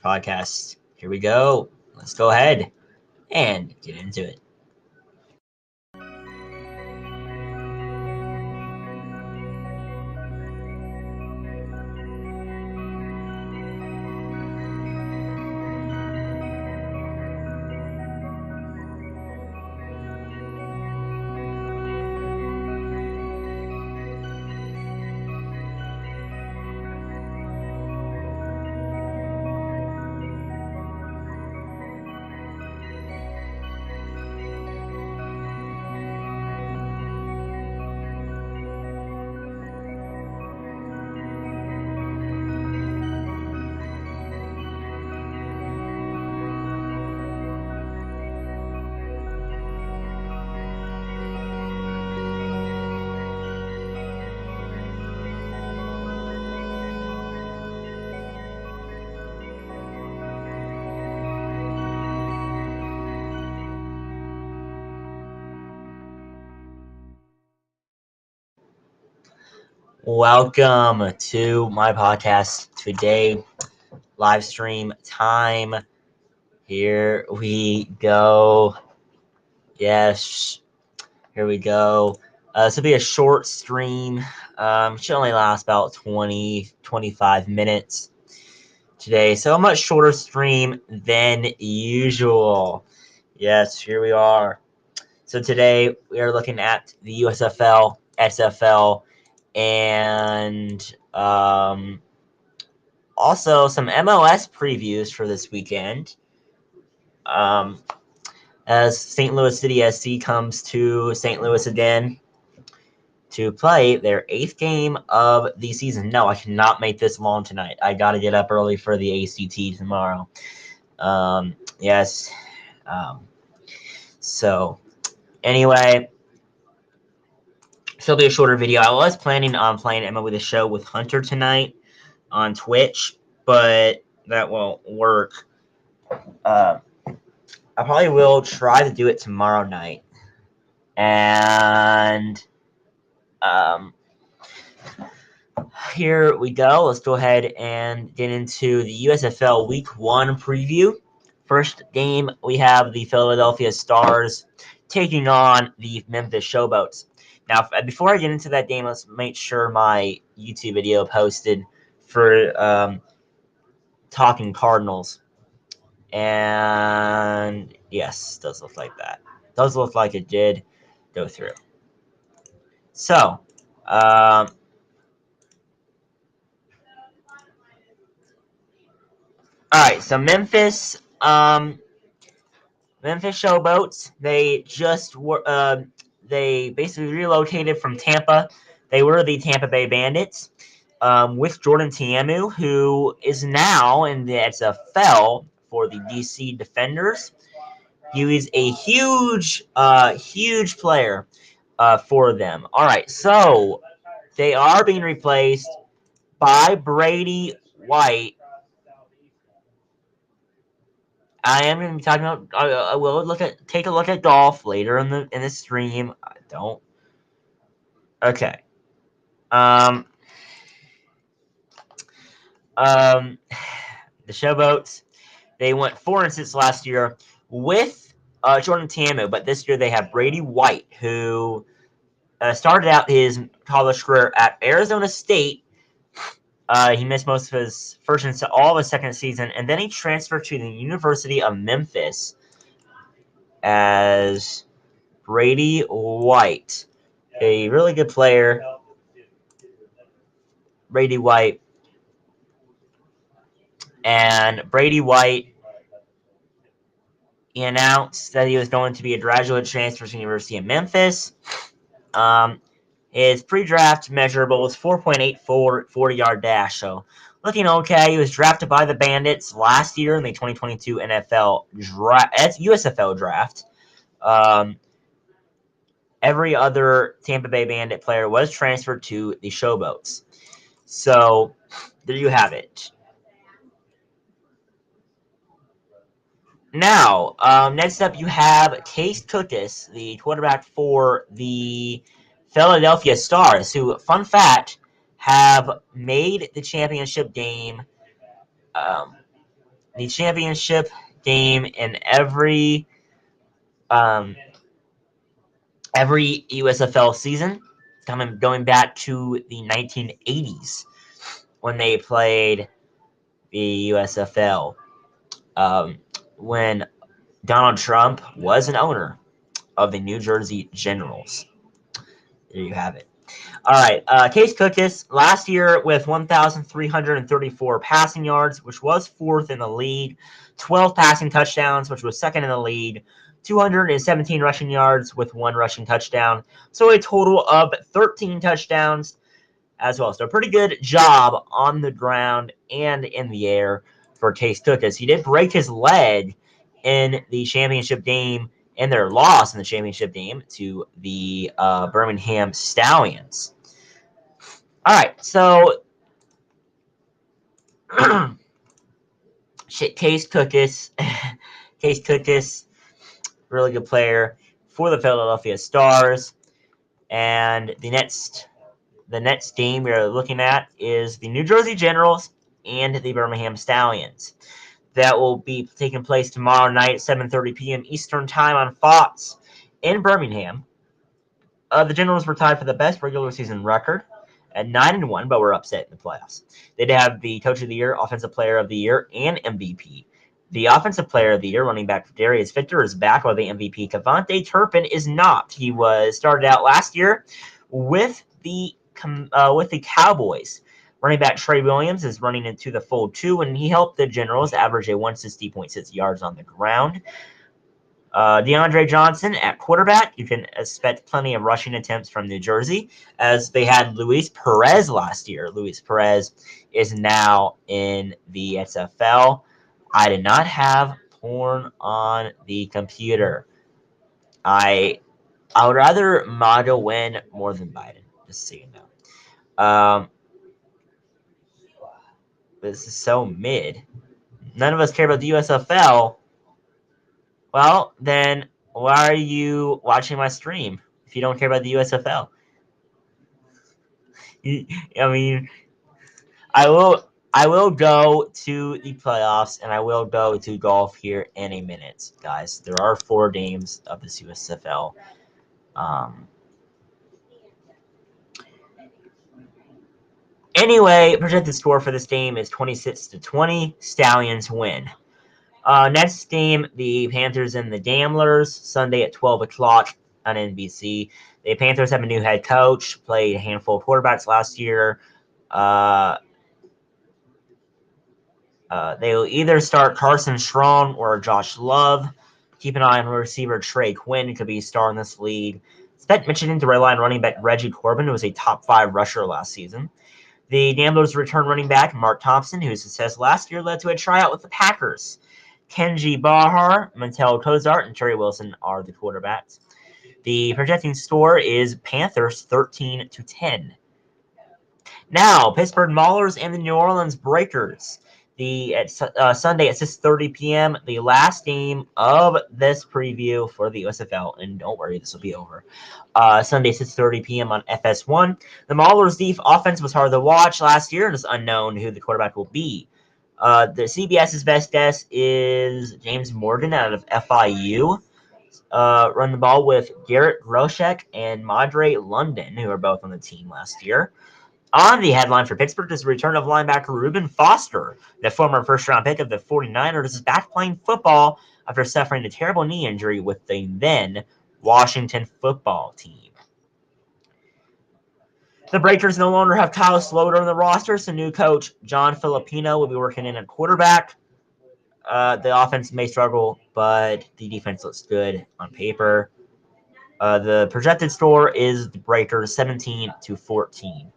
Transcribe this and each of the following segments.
podcast. Here we go. Let's go ahead and get into it. Welcome to my podcast today. Live stream time. Here we go. Yes, here we go. This will be a short stream. Should only last about 20-25 minutes today. So a much shorter stream than usual. Yes, here we are. So today we are looking at the USFL, SFL, and also some MLS previews for this weekend. As St. Louis City SC comes to St. Louis again to play their 8th game of the season. No, I cannot make this long tonight. I got to get up early for the ACT tomorrow. Yes. So, anyway, it'll be a shorter video. I was planning on playing MLB The Show with Hunter tonight on Twitch, but that won't work. I probably will try to do it tomorrow night. And here we go. Let's go ahead and get into the USFL Week 1 preview. First game, we have the Philadelphia Stars taking on the Memphis Showboats. Now, before I get into that game, let's make sure my YouTube video posted for Talking Cardinals. And yes, does look like that. Does look like it did go through. So, all right. So Memphis Showboats. They just were. They basically relocated from Tampa. They were the Tampa Bay Bandits. With Jordan Ta'amu, who is now in the XFL for the DC Defenders. He is a huge player for them. All right, so they are being replaced by Brady White. I am going to be talking about. I will take a look at golf later in the stream. I don't. Okay. The Showboats, they went 4-6 last year with Jordan Ta'amu, but this year they have Brady White, who started out his college career at Arizona State. He missed most of his first and all of his second season, and then he transferred to the University of Memphis as Brady White, a really good player. Brady White. And Brady White, he announced that he was going to be a graduate transfer to the University of Memphis. His pre-draft measurable was 4.84 40-yard dash, so looking okay. He was drafted by the Bandits last year in the 2022 USFL draft. Every other Tampa Bay Bandit player was transferred to the Showboats. So there you have it. Now, next up you have Case Cookus, the quarterback for the Philadelphia Stars, who, fun fact, have made the championship game the championship game in every USFL season, going back to the 1980s when they played the USFL. When Donald Trump was an owner of the New Jersey Generals. There you have it. All right, Case Cookus last year with 1,334 passing yards, which was fourth in the league, 12 passing touchdowns, which was second in the league, 217 rushing yards with one rushing touchdown, so a total of 13 touchdowns as well. So a pretty good job on the ground and in the air for Case Cookus. He did break his leg in the championship game, in their loss in the championship game to the Birmingham Stallions. All right, so Case Cookus, Case Cookus, really good player for the Philadelphia Stars, and the next game we're looking at is the New Jersey Generals and the Birmingham Stallions. That will be taking place tomorrow night at 7:30 p.m. Eastern Time on Fox in Birmingham. The Generals were tied for the best regular season record at 9-1, but were upset in the playoffs. They'd have the Coach of the Year, Offensive Player of the Year, and MVP. The Offensive Player of the Year, running back Darius Victor, is back, while the MVP, Cavante Turpin, is not. He started out last year with the Cowboys. Running back Trey Williams is running into the fold too, and he helped the Generals average a 160.6 yards on the ground. DeAndre Johnson at quarterback. You can expect plenty of rushing attempts from New Jersey, as they had Luis Perez last year. Luis Perez is now in the USFL. I did not have porn on the computer. I would rather MAGA win more than Biden, just so you know. This is so mid. None of us care about the USFL. Well, then why are you watching my stream if you don't care about the USFL? I mean, I will go to the playoffs, and I will go to golf here in a minute, guys. There are 4 games of this USFL. Anyway, projected score for this game is 26-20. Stallions win. Next game, the Panthers and the Gamblers, Sunday at 12 o'clock on NBC. The Panthers have a new head coach, played a handful of quarterbacks last year. They will either start Carson Strong or Josh Love. Keep an eye on receiver Trey Quinn, could be a star in this league. Expect Michigan to rely on running back Reggie Corbin, who was a top 5 rusher last season. The Gamblers return running back Mark Thompson, whose success last year led to a tryout with the Packers. Kenji Bahar, Montel Cozart, and Terry Wilson are the quarterbacks. The projecting score is Panthers 13-10. Now, Pittsburgh Maulers and the New Orleans Breakers. Sunday at 6:30 p.m., the last game of this preview for the USFL, and don't worry, this will be over. Sunday 6:30 p.m. on FS1. The Maulers' offense was hard to watch last year, and it's unknown who the quarterback will be. The CBS's best guess is James Morgan out of FIU. Run the ball with Garrett Groshek and Madre London, who are both on the team last year. On the headline for Pittsburgh is the return of linebacker Reuben Foster, the former first-round pick of the 49ers, is back playing football after suffering a terrible knee injury with the then Washington football team. The Breakers no longer have Kyle Sloter on the roster, so new coach John Filipino will be working in at quarterback. The offense may struggle, but the defense looks good on paper. The projected score is the Breakers 17-14.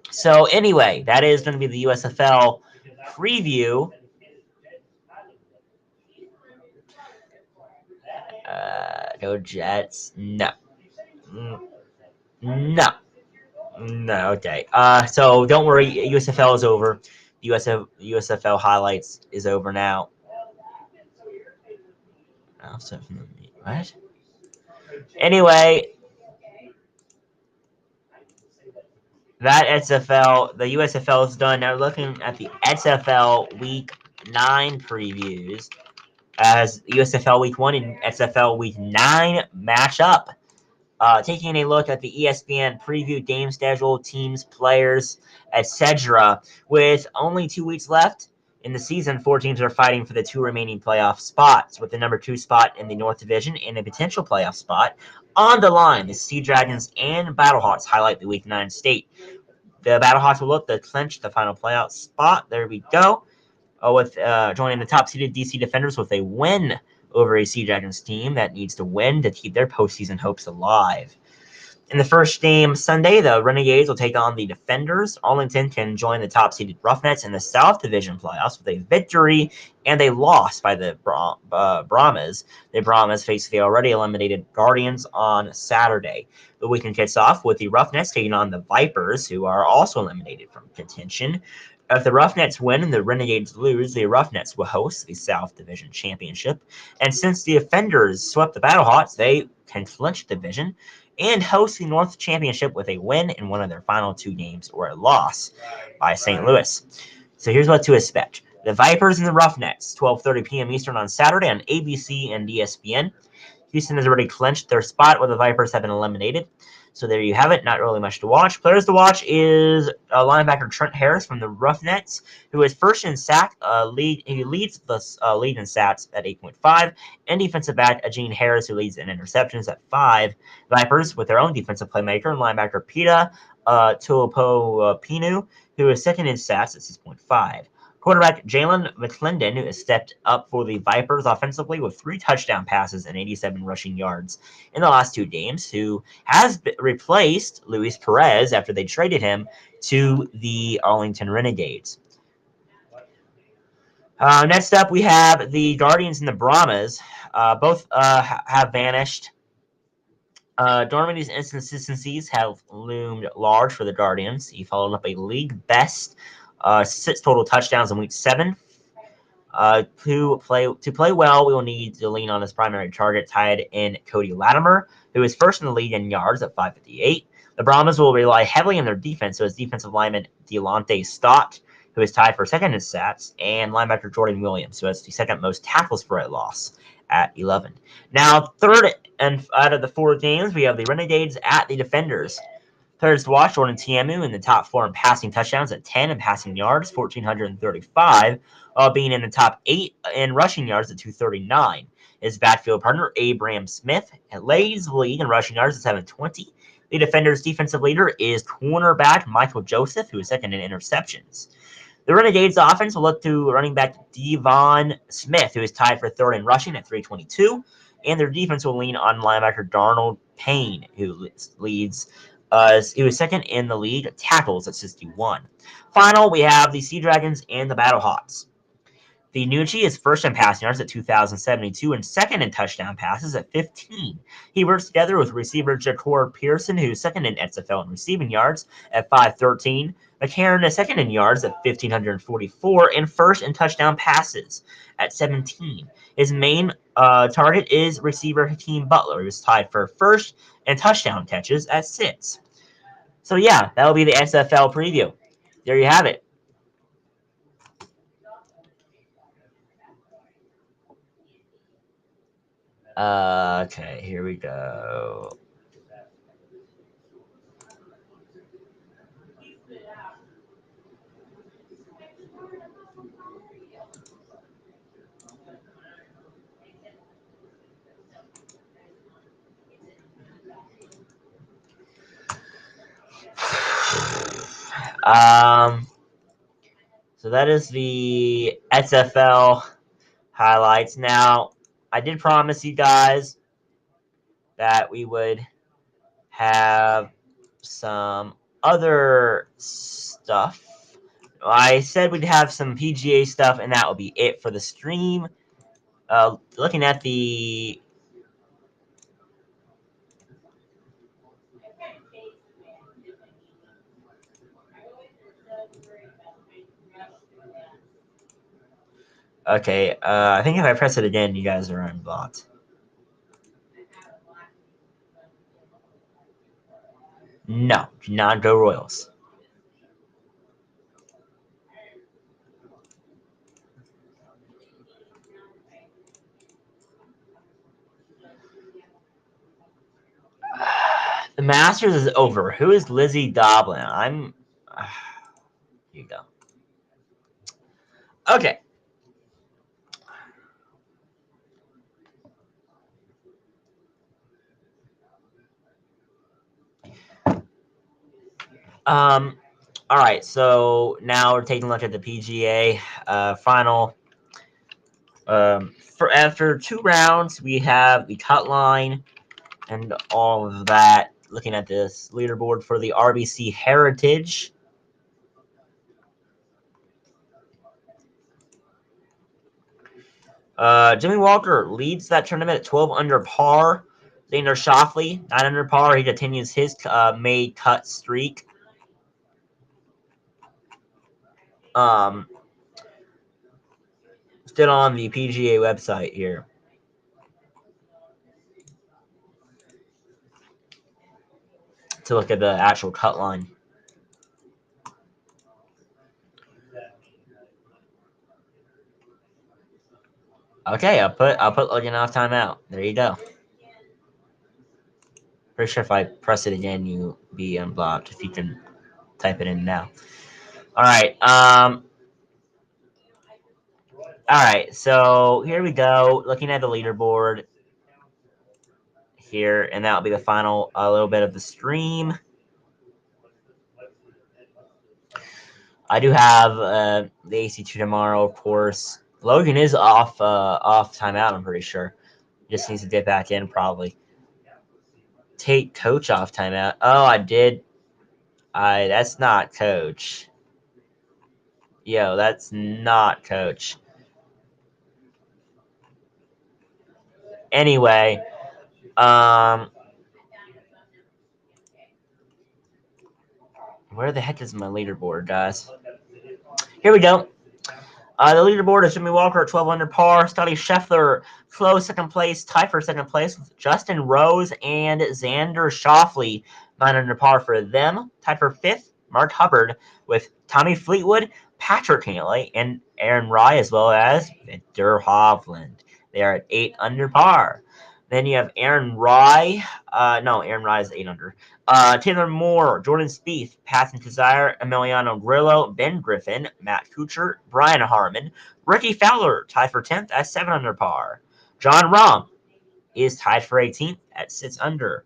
So anyway, that is going to be the USFL preview. Go Jets. No. No. No, okay. So don't worry, USFL is over. USFL highlights is over now. What? Anyway, that SFL, the USFL is done. Now looking at the SFL Week 9 previews as USFL Week 1 and SFL Week 9 match up. Taking a look at the ESPN preview game schedule, teams, players, etc. With only 2 weeks left in the season, 4 teams are fighting for the 2 remaining playoff spots, with the number 2 spot in the North Division and a potential playoff spot on the line. The Sea Dragons and Battlehawks highlight the Week 9 state. The Battlehawks will look to clinch the final playoff spot. There we go. With joining the top-seeded DC Defenders with a win over a Sea Dragons team that needs to win to keep their postseason hopes alive. In the first game Sunday, the Renegades will take on the Defenders. Arlington can join the top-seeded Roughnecks in the South Division playoffs with a victory and a loss by the Brahmas. The Brahmas face the already eliminated Guardians on Saturday. The weekend kicks off with the Roughnecks taking on the Vipers, who are also eliminated from contention. If the Roughnecks win and the Renegades lose, the Roughnecks will host the South Division Championship. And since the Defenders swept the Battlehawks, they can clinch the division and host the North Championship with a win in one of their final 2 games or a loss by St. Louis. So here's what to expect. The Vipers and the Roughnecks, 12:30 p.m. Eastern on Saturday on ABC and ESPN. Houston has already clinched their spot where the Vipers have been eliminated. So there you have it. Not really much to watch. Players to watch is linebacker Trent Harris from the Roughnecks, who is first in sack. He leads the lead in sacks at 8.5, and defensive back Gene Harris, who leads in interceptions at 5. Vipers with their own defensive playmaker, linebacker Pita Tuopopinu, who is second in sacks at 6.5. Quarterback Jalen McClendon has stepped up for the Vipers offensively with 3 touchdown passes and 87 rushing yards in the last 2 games, who has replaced Luis Perez after they traded him to the Arlington Renegades. Next up, we have the Guardians and the Brahmas. Both have vanished. Dormany's inconsistencies have loomed large for the Guardians. He followed up a league best 6 total touchdowns in Week 7. To play well, we will need to lean on his primary target, tied in Cody Latimer, who is first in the league in yards at 558. The Brahmas will rely heavily on their defense, so his defensive lineman Delonte Stott, who is tied for second in stats, and linebacker Jordan Williams, who has the second most tackles for a loss at 11. Now, third and out of the 4 games, we have the Renegades at the Defenders. Players to watch: Jordan Tiamu in the top 4 in passing touchdowns at 10 and passing yards, 1,435, while being in the top 8 in rushing yards at 239. His backfield partner, Abram Smith, leads the league in rushing yards at 720. The Defenders' defensive leader is cornerback Michael Joseph, who is second in interceptions. The Renegades offense will look to running back Devon Smith, who is tied for third in rushing at 322, and their defense will lean on linebacker Darnold Payne, who leads. He was second in the league tackles at 61. Final, we have the Sea Dragons and the Battlehawks. The Nucci is first in passing yards at 2,072 and second in touchdown passes at 15. He works together with receiver Jacor Pearson, who's second in XFL in receiving yards at 513. McCarron is second in yards at 1,544 and first in touchdown passes at 17. His main target is receiver Hakeem Butler, who's tied for first in touchdown catches at 6. So yeah, that'll be the SFL preview. There you have it. Okay, here we go. So that is the SFL highlights. Now, I did promise you guys that we would have some other stuff. I said we'd have some PGA stuff, and that will be it for the stream. Looking at the okay, I think if I press it again, you guys are unblocked. No, do not go Royals. Masters is over. Who is Lizzie Doblin? Here you go. Okay. All right. So now we're taking a look at the PGA final. For after 2 rounds, we have the cut line and all of that. Looking at this leaderboard for the RBC Heritage. Jimmy Walker leads that tournament at 12 under par. Xander Schauffele, 9 under par. He continues his made cut streak. Still on the PGA website here. To look at the actual cut line. Okay, I'll put Logan off timeout. There you go. Pretty sure if I press it again, you'll be unblocked. If you can type it in now. All right. All right. So here we go. Looking at the leaderboard here, and that'll be the final. A little bit of the stream. I do have the AC2 tomorrow, of course. Logan is off timeout. I'm pretty sure. Just needs to dip back in probably. Take coach off timeout. Oh, I did. That's not coach. Yo, that's not coach. Anyway, where the heck is my leaderboard, guys? Here we go. The leaderboard is Jimmy Walker at 12 under par. Scotty Scheffler, Flo second place. Tied for second place with Justin Rose and Xander Schauffele. 9 under par for them. Tied for fifth, Mark Hubbard with Tommy Fleetwood, Patrick Cantlay, and Aaron Rai, as well as Victor Hovland. They are at 8 under par. Then you have Aaron Rai. Aaron Rai is 8 under. Taylor Moore, Jordan Spieth, Patton Desire, Emiliano Grillo, Ben Griffin, Matt Kuchar, Brian Harmon, Ricky Fowler tied for 10th at 7 under par. John Rahm is tied for 18th at 6 under.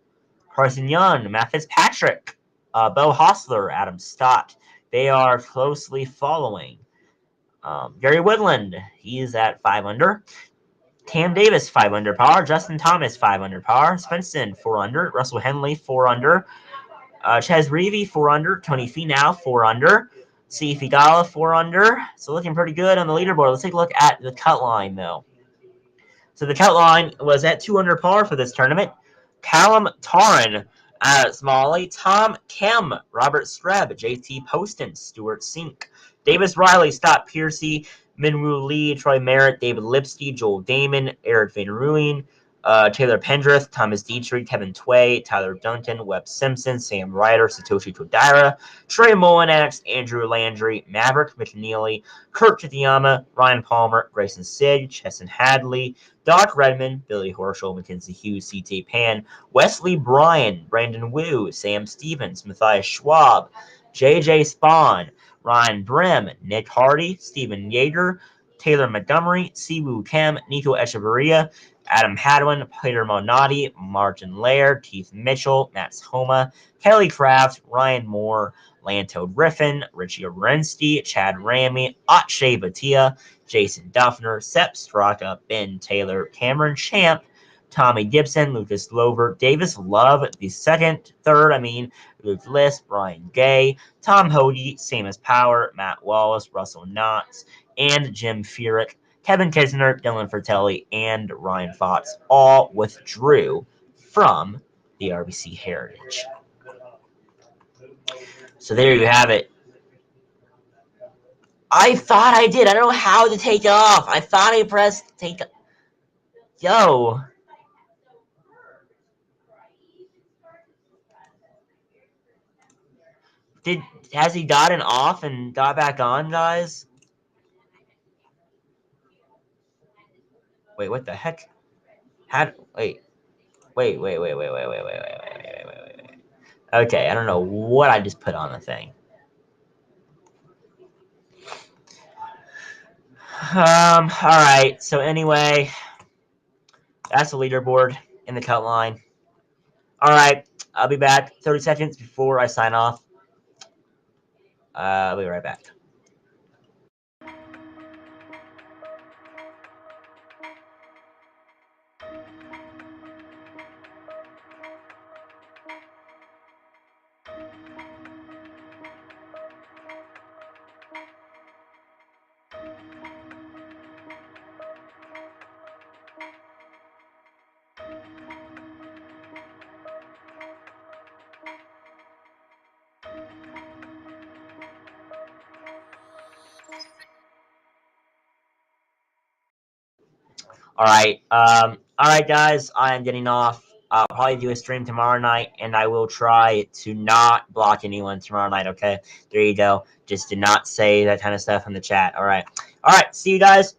Carson Young, Matt Fitzpatrick, Bo Hostler, Adam Stott. They are closely following. Gary Woodland, he's at 5 under. Cam Davis, 5 under par. Justin Thomas, 5 under par. Svensson, 4 under. Russell Henley, 4 under. Ches Reavie, 4 under. Tony Finau, 4 under. C. Figala, 4 under. So looking pretty good on the leaderboard. Let's take a look at the cut line, though. So the cut line was at 2 under par for this tournament. Callum Tarran, Smalley, Tom Kim, Robert Streb, JT Poston, Stuart Sink, Davis Riley, Scott Piercy, Minwoo Lee, Troy Merritt, David Lipsky, Joel Damon, Eric Van Rooyen, Taylor Pendrith, Thomas Dietrich, Kevin Tway, Tyler Duncan, Webb Simpson, Sam Ryder, Satoshi Kodaira, Trey Mullinax, Andrew Landry, Maverick McNeely, Kurt Kitayama, Ryan Palmer, Grayson Sid, Chesson Hadley, Doc Redman, Billy Horschel, Mackenzie Hughes, C.T. Pan, Wesley Bryan, Brandon Wu, Sam Stevens, Matthias Schwab, J.J. Spahn, Ryan Brim, Nick Hardy, Stephen Yeager, Taylor Montgomery, Siwoo Kim, Nico Echeverria, Adam Hadwin, Peter Monati, Martin Laird, Keith Mitchell, Matt Homa, Kelly Craft, Ryan Moore, Lanto Griffin, Richie Orensky, Chad Ramey, Akshay Bhatia, Jason Duffner, Sepp Straka, Ben Taylor, Cameron Champ, Tommy Gibson, Lucas Lover, Davis Love, Luke List, Brian Gay, Tom Hoagie, Seamus Power, Matt Wallace, Russell Knotts, and Jim Furyk. Kevin Kisner, Dylan Fratelli, and Ryan Fox all withdrew from the RBC Heritage. So there you have it. I thought I did. I don't know how to take it off. I thought I pressed take. Yo. Has he gotten off and got back on, guys? Wait, what the heck? Wait. Okay, I don't know what I just put on the thing. All right. So anyway, that's the leaderboard in the cut line. All right, I'll be back 30 seconds before I sign off. I'll be right back. All right, guys. I am getting off. I'll probably do a stream tomorrow night, and I will try to not block anyone tomorrow night. Okay, there you go. Just do not say that kind of stuff in the chat. All right. See you guys.